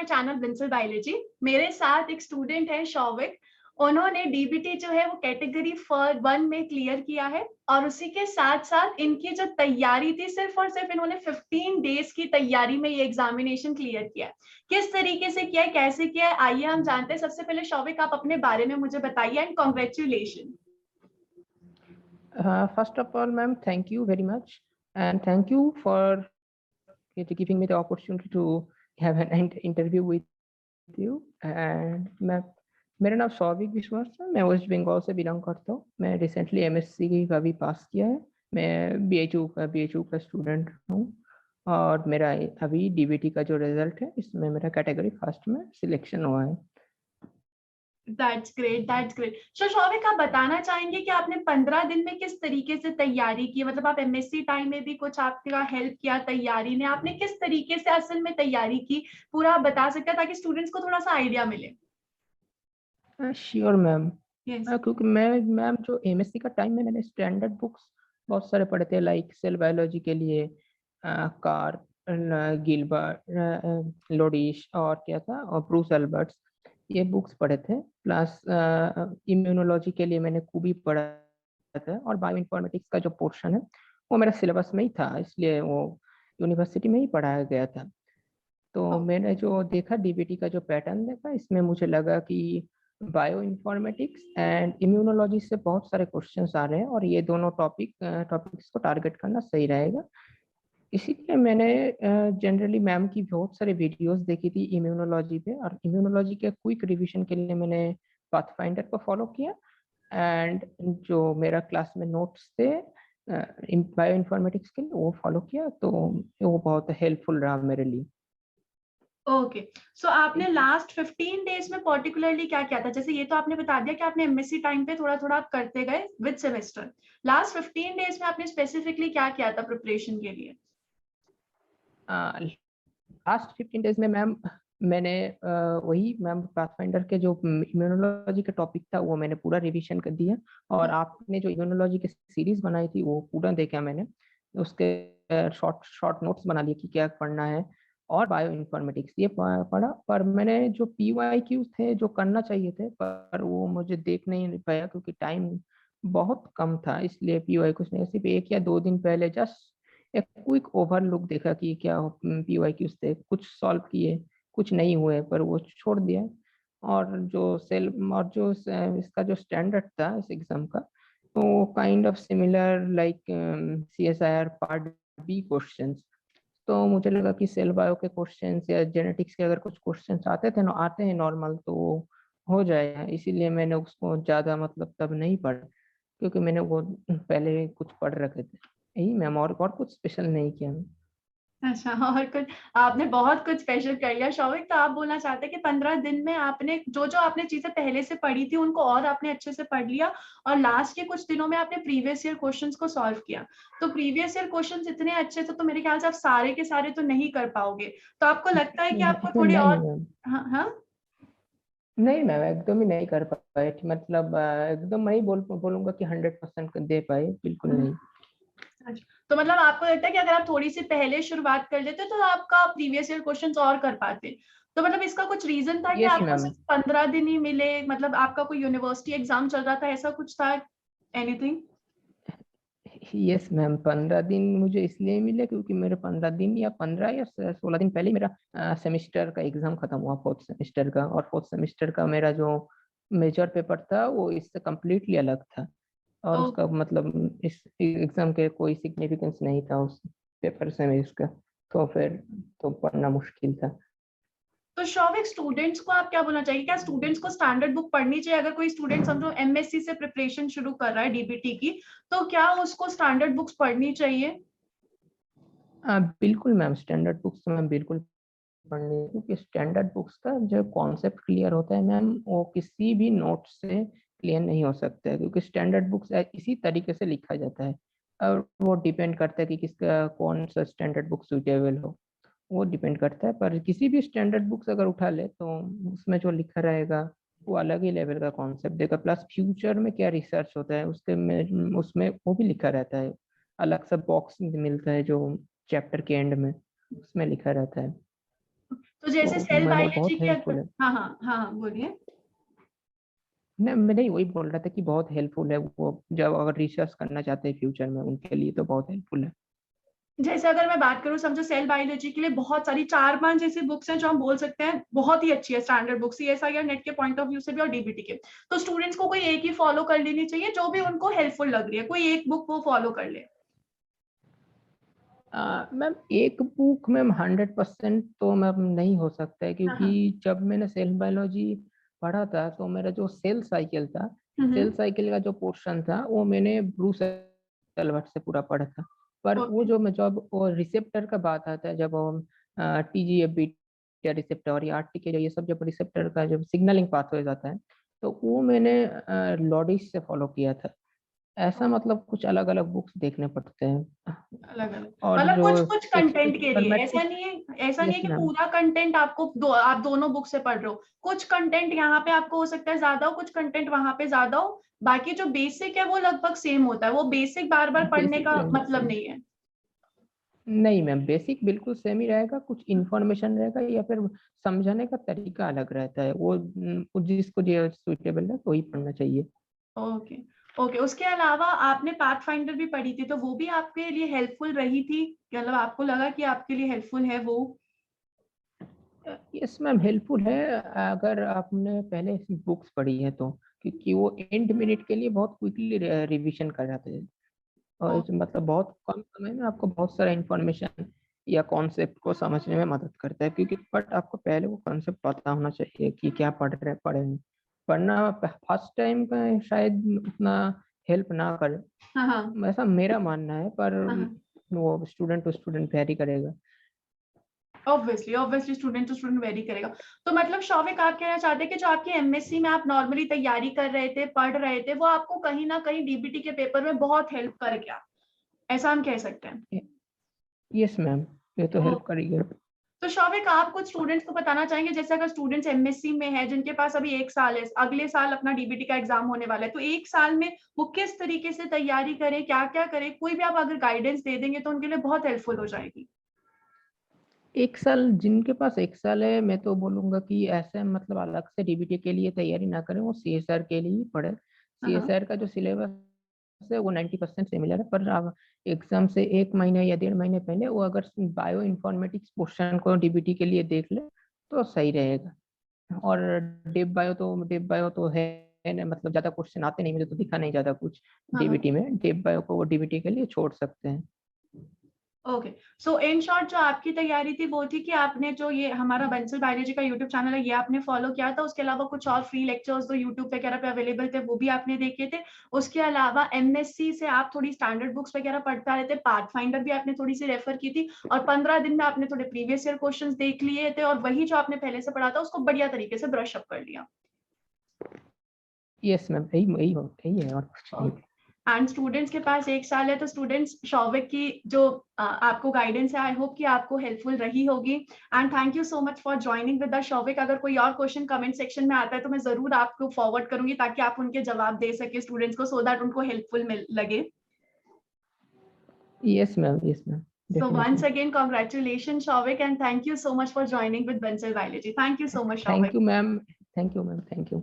My channel विंसल biology. मेरे साथ एक स्टूडेंट है शौविक। उन्होंने डीबीटी जो है वो कैटेगरी 1 में क्लियर किया है और उसी के साथ साथ इनकी जो तैयारी थी सिर्फ और सिर्फ इन्होंने 15 डेज की तैयारी में ये एग्जामिनेशन क्लियर किया है। किस तरीके से किया है, कैसे किया है, आइए हम जानते हैं। सबसे पहले शौविक आप अपने बारे में मुझे बताइए and congratulation. First of all, ma'am, thank you very much, and thank you for giving me the opportunity to have an interview with you. And मैं मेरा नाम शौविक विश्वास है। मैं वेस्ट बंगाल से बिलोंग करता हूँ। मैं रिसेंटली एमएससी का भी पास किया है। मैं बीएचयू का स्टूडेंट हूँ और मेरा अभी डीबीटी का जो रिजल्ट है इसमें मेरा कैटेगरी फर्स्ट में सिलेक्शन हुआ है। That's great, that's great. So Shouvik, आप बताना चाहेंगे कि आपने 15 दिन में किस तरीके से तैयारी की? मतलब आप एमएससी टाइम में भी कुछ आपका हेल्प किया तैयारी ने? आपने किस तरीके से असल में तैयारी की, पूरा आप बता सकते हैं ताकि स्टूडेंट्स को थोड़ा सा आइडिया मिले। Sure ma'am. यस। क्योंकि मैम जो एमएससी का टाइम में मैंने स्टैंडर्ड बुक्स बहुत सारे पढ़े थे, लाइक सेल बायोलॉजी के लिए कार गिलबर्ट लोडिश और क्या था और ब्रूस एल्बर्ट्स, ये बुक्स पढ़े थे। प्लस इम्यूनोलॉजी के लिए मैंने खूबी पढ़ा था और बायो इन्फॉर्मेटिक्स का जो पोर्शन है वो मेरा सिलेबस में ही था, इसलिए वो यूनिवर्सिटी में ही पढ़ाया गया था। तो मैंने जो देखा डीबीटी का जो पैटर्न देखा, इसमें मुझे लगा कि बायो इन्फॉर्मेटिक्स एंड इम्यूनोलॉजी से बहुत सारे क्वेश्चंस आ रहे हैं और ये दोनों टॉपिक्स को टारगेट करना सही रहेगा। इसीलिए मैंने जनरली मैम की बहुत सारे वीडियोस देखी थी इम्यूनोलॉजी पे, और इम्यूनोलॉजी के क्विक रिवीजन के लिए मैंने पाथफाइंडर को फॉलो किया। एंड जो मेरा क्लास में नोट्स थे बायो इन्फॉर्मेटिक्स के लिए वो फॉलो किया, तो वो बहुत हेल्पफुल रहा मेरे लिए। ओके। सो आपने लास्ट 15 डेज में पर्टिकुलरली क्या किया था? जैसे ये तो आपने बता दिया कि आपने एमएससी टाइम पे थोड़ा थोड़ा आप करते गए विद सेमेस्टर। लास्ट 15 डेज में आपने स्पेसिफिकली क्या किया था प्रिपरेशन के लिए? लास्ट 15 डेज में मैम मैंने वही मैम पाथफाइंडर के जो इम्यूनोलॉजी का टॉपिक था वो मैंने पूरा रिवीजन कर दिया, और आपने जो इम्यूनोलॉजी की सीरीज बनाई थी वो पूरा देखा मैंने। उसके शॉर्ट शॉर्ट नोट्स बना लिए कि क्या पढ़ना है, और बायो इन्फॉर्मेटिक्स ये पढ़ा। पर मैंने जो पीवाईक्यूज थे जो करना चाहिए थे, पर वो मुझे देख नहीं पाया क्योंकि टाइम बहुत कम था, इसलिए पीवाईक्यूज ने सिर्फ 1 या 2 दिन पहले जस्ट एक क्विक ओवरलुक देखा कि क्या पीवाईक्यूज थे, कुछ सॉल्व किए, कुछ नहीं हुए, पर वो छोड़ दिया। और जो इसका जो स्टैंडर्ड था इस एग्जाम का, तो kind of similar like CSIR part B questions. तो मुझे लगा कि सेल बायो के क्वेश्चंस या जेनेटिक्स के अगर कुछ क्वेश्चंस आते हैं नॉर्मल, तो हो जाएगा। इसीलिए मैंने उसको ज़्यादा मतलब तब नहीं पढ़ा, क्योंकि मैंने वो पहले कुछ पढ़ रखे थे। यही मैम, और कुछ स्पेशल नहीं किया मैं। अच्छा, और कुछ? आपने बहुत कुछ स्पेशल कर लिया शौविक। तो आप बोलना चाहते हैं कि 15 दिन में आपने जो जो आपने चीजें पहले से पढ़ी थी उनको और आपने अच्छे से पढ़ लिया, और लास्ट के कुछ दिनों में आपने प्रीवियस ईयर क्वेश्चंस को सॉल्व किया। तो प्रीवियस ईयर क्वेश्चंस इतने अच्छे थे तो मेरे ख्याल से आप सारे के सारे तो नहीं कर पाओगे। तो आपको लगता है कि आपको थोड़े नहीं और? मैम, हाँ हाँ। नहीं मैम, एकदम ही नहीं कर पाए। मतलब एकदम मैं ही बोलूंगा कि 100% दे पाए, बिल्कुल नहीं। अच्छा, तो मतलब आपको लगता है कि अगर आप थोड़ी सी पहले शुरुआत कर लेते तो आपका प्रीवियस ईयर क्वेश्चंस और कर पाते? तो मतलब इसका कुछ रीजन था कि यस आपको मैम। सिर्फ 15 दिन ही मिले? मतलब आपका कोई यूनिवर्सिटी एग्जाम चल रहा था, ऐसा कुछ था? एनीथिंग? यस मैम, 15 दिन मुझे इसलिए मिले क्योंकि मेरे 15 दिन या 15 या 16 दिन पहले ही मेरा सेमेस्टर का एग्जाम खत्म हुआ, फोर्थ सेमेस्टर का। और फोर्थ सेमेस्टर का मेरा जो मेजर पेपर था वो इससे कम्प्लीटली अलग था, और ओ, उसका मतलब इस एग्जाम के कोई सिग्निफिकेंस नहीं था उस पेपर से में इसका। तो फिर तो पढ़ना मुश्किल था। तो शौविक, स्टूडेंट्स को आप क्या बोलना चाहिए? क्या स्टूडेंट्स को स्टैंडर्ड बुक पढ़नी चाहिए? अगर कोई स्टूडेंट समझो एमएससी से प्रिपरेशन शुरू कर रहा है डीबीटी की, तो क्या उसको स्टैंडर्ड बुक्स पढ़नी चाहिए? बिल्कुल मैम, स्टैंडर्ड बुक्स तो मैम बिल्कुल पढ़नी है, क्योंकि स्टैंडर्ड बुक्स का जो कॉन्सेप्ट क्लियर होता है मैम, वो किसी भी नोट से क्लियर नहीं हो सकता है, क्योंकि स्टैंडर्ड बुक्स इसी तरीके से लिखा जाता है। और वो डिपेंड करता है कि किसका कौन सा स्टैंडर्ड बुक सुटेबल हो, वो डिपेंड करता है। पर किसी भी स्टैंडर्ड बुक्स अगर उठा ले तो उसमें जो लिखा रहेगा वो अलग ही लेवल का कॉन्सेप्ट देगा। प्लस फ्यूचर में क्या रिसर्च होता है उसके में उसमें वो भी लिखा रहता है। अलग सा बॉक्स मिलता है जो चैप्टर के एंड में, उसमें लिखा रहता है। तो जैसे तो सेल मैंने बहुत बायोलॉजी की हेल्पफुल है। हाँ हाँ हाँ बोलिए। मैं नहीं वही बोल रहा था कि बहुत हेल्पफुल है वो, जब अगर रिसर्च करना चाहते हैं फ्यूचर में उनके लिए तो बहुत हेल्पफुल है। जैसे अगर मैं बात करूं समझो सेल बायोलॉजी के लिए बहुत सारी 4-5 ऐसी बुक्स हैं जो हम बोल सकते हैं बहुत ही अच्छी है, स्टैंडर्ड बुक्स सीएसआईआर नेट के पॉइंट ऑफ व्यू से भी और डीबीटी के। तो स्टूडेंट्स को कोई एक ही फॉलो कर लेनी चाहिए जो भी उनको हेल्पफुल लग रही है, कोई एक बुक वो फॉलो कर ले। मैम एक बुक मैम 100% तो मैम नहीं हो सकता है, हाँ क्योंकि हाँ। जब मैंने सेल बायोलॉजी पढ़ा था तो मेरा जो सेल साइकिल था, सेल साइकिल का जो पोर्शन था वो मैंने ब्रूस एल्बर्ट से पूरा पढ़ा था। पर वो ओके जो मैं जब वो रिसेप्टर का बात आता है, जब टीजीएफ बीटा रिसेप्टर और आरटीके जो ये सब जब रिसेप्टर का जब सिग्नलिंग पाथवे जाता है, तो वो मैंने लॉडिस से फॉलो किया था। ऐसा मतलब कुछ अलग अलग बुक्स देखने पड़ते हैं। अलग अलग और मतलब जो कुछ कुछ कंटेंट के एक्सपेरिमेंटल लिए, ऐसा मैट्रिक्स। नहीं है, ऐसा नहीं है यस कि मैम। पूरा कंटेंट आपको आप दोनों बुक से पढ़ रहे हो। कुछ कंटेंट यहाँ पे आपको हो सकता है ज्यादा हो, कुछ कंटेंट वहां पे ज्यादा हो। बाकी जो बेसिक है वो लगभग सेम होता है, वो बेसिक बार बार पढ़ने बेसिक का लगभग मतलब सेम। नहीं है। नहीं मैम, बेसिक बिल्कुल सेम ही रहेगा, कुछ इंफॉर्मेशन रहेगा या फिर समझाने का तरीका अलग रहता है, वो जिसको जो सुइटेबल है वही पढ़ना चाहिए। Okay okay. उसके अलावा आपने पाथ फाइंडर भी पढ़ी थी, तो वो भी आपके लिए हेल्पफुल रही थी, मतलब आपको लगा कि आपके लिए हेल्पफुल है वो? यस मैम, हेल्पफुल है अगर आपने पहले बुक्स पढ़ी है तो, क्योंकि वो एंड मिनट के लिए बहुत क्विकली रिवीजन कर जाते हैं। और मतलब बहुत कम समय में आपको बहुत सारा इंफॉर्मेशन या कॉन्सेप्ट को समझने में मदद करता है, क्योंकि बट आपको पहले वो कॉन्सेप्ट पता होना चाहिए कि क्या पढ़ रहे हैं। पढ़ना फर्स्ट टाइम का शायद उतना हेल्प ना करे, हाँ हाँ ऐसा मेरा मानना है, पर हाँ हाँ। वो स्टूडेंट टू स्टूडेंट वेरी करेगा। Obviously obviously student to student vary करेगा। तो मतलब शौविक आप कहना चाहते हैं कि जो आपकी एमएससी में आप नॉर्मली तैयारी कर रहे थे, पढ़ रहे थे, वो आपको कहीं ना कहीं डीबीटी के पेपर में बहुत हेल्प कर गया, ऐसा हम कह सकते हैं? यस मैम, ये तो ओ, हेल्प करेगी। तो शौविक आप कुछ स्टूडेंट्स को बताना चाहेंगे, जैसे अगर स्टूडेंट्स एमएससी में है जिनके पास अभी 1 साल है, अगले साल अपना डीबीटी का एग्जाम होने वाला है, तो 1 साल में वो किस तरीके से तैयारी करें, क्या क्या करें, कोई भी आप अगर गाइडेंस दे देंगे तो उनके लिए बहुत हेल्पफुल हो जाएगी। 1 साल, जिनके पास 1 साल है मैं तो बोलूंगा कि ऐसे मतलब अलग से डीबीटी के लिए तैयारी ना करें, वो सीएसआर के लिए ही पढ़े। हाँ हाँ सीएसआर का जो सिलेबस है वो 90% सिमिलर है, पर आप एग्जाम से 1 महीने या 1.5 महीने पहले वो अगर बायो इन्फॉर्मेटिक्स पोर्शन को डीबीटी के लिए देख ले तो सही रहेगा। और डेप बायो तो है ना, मतलब ज्यादा क्वेश्चन आते नहीं, मुझे तो दिखा नहीं ज्यादा कुछ हाँ हाँ। डीबीटी में। डेप बायो को वो डीबीटी के लिए छोड़ सकते हैं। ओके। सो इन शॉर्ट जो आपकी तैयारी थी वो थी कि आपने जो ये हमारा बंसल बायोलॉजी का यूट्यूब चैनल है ये आपने फॉलो किया था, उसके अलावा कुछ और फ्री लेक्चर्स जो यूट्यूब वगैरह पे अवेलेबल थे वो भी आपने देखे थे। उसके अलावा एमएससी से आप थोड़ी स्टैंडर्ड बुक्स वगैरह पढ़ता रहे थे, पाथ फाइंडर भी आपने थोड़ी सी रेफर की थी, और 15 दिन में आपने थोड़े प्रीवियस ईयर क्वेश्चन देख लिए थे, और वही जो आपने पहले से पढ़ा था उसको बढ़िया तरीके से ब्रश अप कर लिया। यस मैम, यही है और कुछ नहीं। एंड स्टूडेंट्स के पास 1 साल है, तो स्टूडेंट्स शौविक की जो आपको गाइडेंस है आई होप कि आपको हेल्पफुल रही होगी। And thank you so much for joining with the Shouvik. अगर कोई और क्वेश्चन कमेंट सेक्शन में आता है तो मैं जरूर आपको फॉरवर्ड करूंगी ताकि आप उनके जवाब दे सके स्टूडेंट्स को, सो दैट उनको हेल्पफुल लगे। Yes ma'am, yes ma'am, So once definitely. again, congratulations, Shavik, and thank you so much for joining with Bensal Biology. Thank you so much, thank Shavik. You ma'am, thank you ma'am, thank you.